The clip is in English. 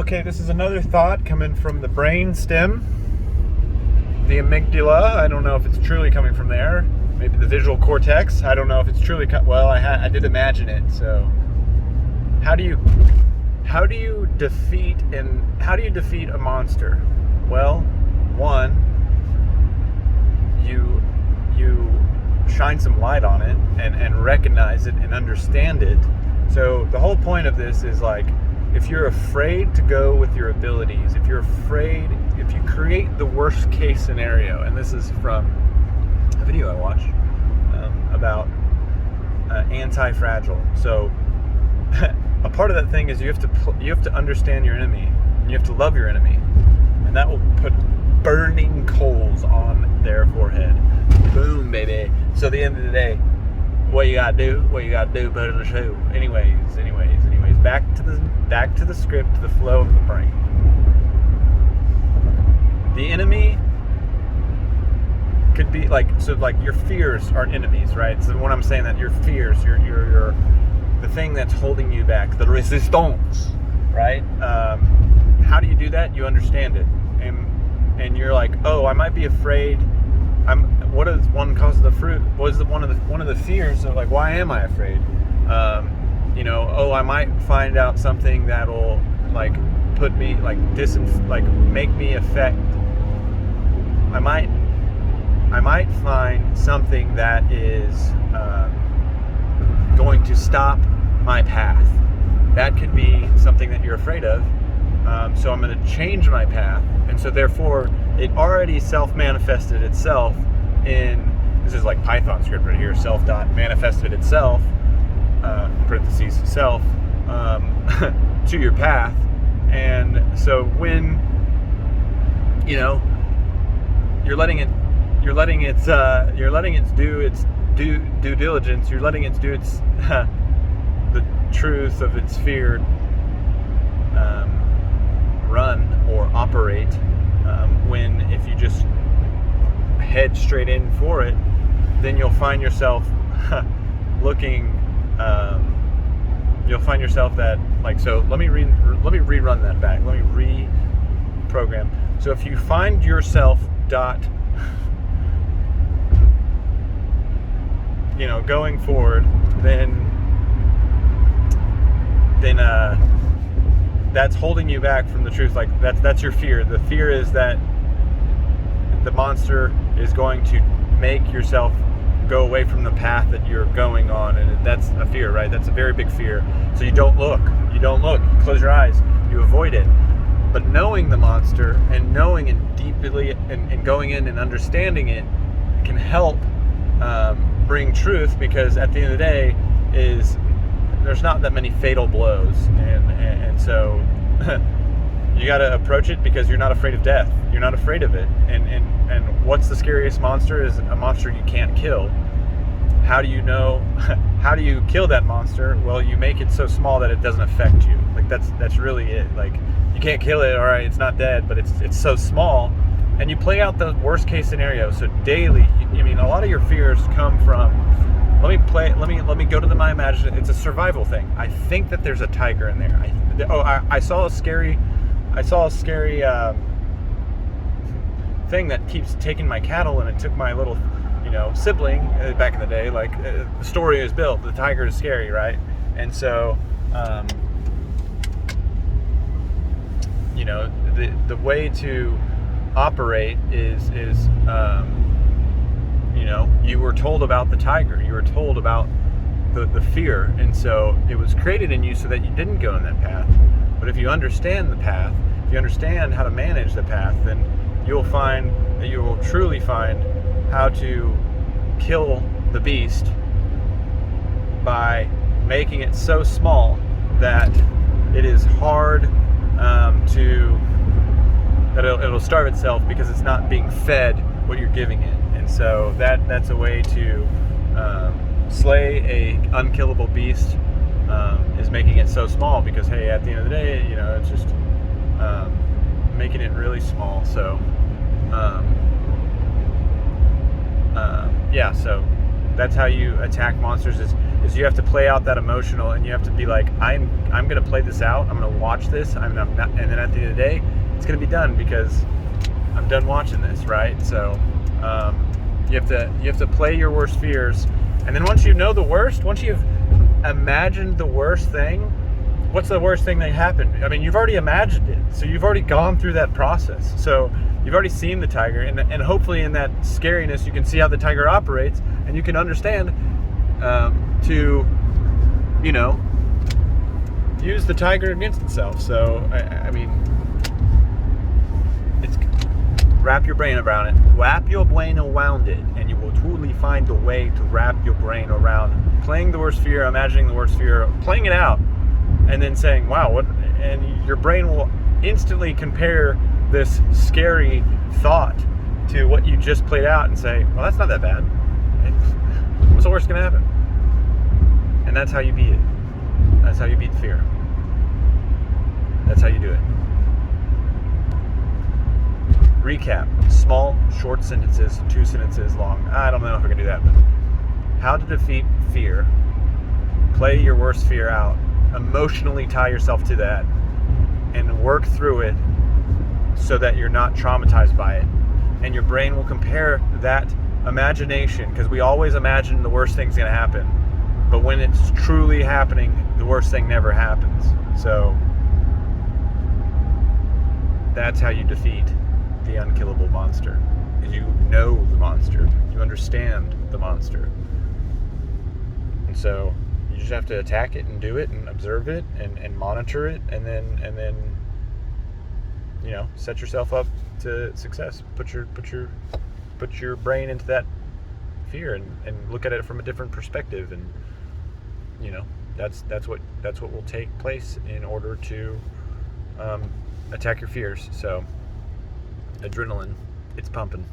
Okay, this is another thought coming from the brain stem, the amygdala. I don't know if it's truly coming from there. Maybe the visual cortex. I don't know if it's truly. I did imagine it. So, how do you defeat a monster? Well, one, you shine some light on it and recognize it and understand it. So the whole point of this is like, if you're afraid to go with your abilities, if you create the worst case scenario, and this is from a video I watched about anti-fragile. So a part of that thing is you have to understand your enemy, and you have to love your enemy, and that will put burning coals on their forehead. Boom, baby. So at the end of the day, what you gotta do, put it in the shoe. Anyways, back to the script, to the flow of the brain. The enemy could be like your fears are enemies, right? So when I'm saying that, your fears, your the thing that's holding you back, the resistance, right? How do you do that? You understand it, and you're like, oh, I might be afraid. What is one cause of the fruit? What is one of the fears of, like, why am I afraid? I might find out something that'll like put me make me affect. I might find something that is going to stop my path. That could be something that you're afraid of. So I'm going to change my path, and so therefore it already self-manifested itself this is like Python script right here, self.manifested itself, parentheses, self, to your path. And so when, you're letting it do its due diligence, you're letting it do its, the truth of its fear, run or operate, if you just head straight in for it, then you'll find yourself you'll find yourself that, like, so let me rerun that back. Let me reprogram. So if you find yourself going forward, then that's holding you back from the truth. Like, that's your fear. The fear is that the monster is going to make yourself go away from the path that you're going on, and that's a fear, right? That's a very big fear. So you don't look, you close your eyes, you avoid it. But knowing the monster and knowing it deeply and going in and understanding it can help bring truth, because at the end of the day there's not that many fatal blows, and so you got to approach it because you're not afraid of death. You're not afraid of it. And what's the scariest monster? Is a monster you can't kill. How do you know? How do you kill that monster? Well, you make it so small that it doesn't affect you. Like, that's really it. Like, you can't kill it. All right, it's not dead, but it's so small. And you play out the worst case scenario. So daily, a lot of your fears come from. Let me go to my imagination. It's a survival thing. I think that there's a tiger in there. I saw a scary thing that keeps taking my cattle, and it took my little, sibling back in the day. Like, the story is built. The tiger is scary, right? And so, the way to operate is you were told about the tiger. You were told about the fear, and so it was created in you so that you didn't go in that path. But if you understand the path, if you understand how to manage the path, then you'll find that you will truly find how to kill the beast by making it so small that it is hard that it'll starve itself, because it's not being fed what you're giving it. And so that's a way to slay a unkillable beast, is making it so small, because, hey, at the end of the day, it's just making it really small. So so That's how you attack monsters. Is you have to play out that emotional, and you have to be like, I'm gonna play this out. I'm gonna watch this. I'm not, and then at the end of the day, it's gonna be done because I'm done watching this, right? So you have to play your worst fears, and then once you know the worst, once you've imagined the worst thing, what's the worst thing that happened? I mean, you've already imagined it, so you've already gone through that process. So you've already seen the tiger, and hopefully in that scariness, you can see how the tiger operates, and you can understand to, use the tiger against itself. So I mean, it's wrap your brain around it. Wrap your brain around it, and you will truly find a way to wrap your brain around playing the worst fear, imagining the worst fear, playing it out, and then saying, wow, what? And your brain will instantly compare this scary thought to what you just played out and say, well, that's not that bad. What's the worst going to happen? And that's how you beat it. That's how you beat the fear. That's how you do it. Recap. Small, short sentences, 2 sentences long. I don't know if I can do that, but how to defeat fear. Play your worst fear out. Emotionally tie yourself to that and work through it so that you're not traumatized by it. And your brain will compare that imagination, because we always imagine the worst thing's going to happen. But when it's truly happening, the worst thing never happens. So that's how you defeat the unkillable monster. Is you know the monster. You understand the monster. And so you just have to attack it and do it and observe it and monitor it, and then set yourself up to success. Put your brain into that fear and look at it from a different perspective, and that's what will take place in order to attack your fears. So adrenaline, it's pumping.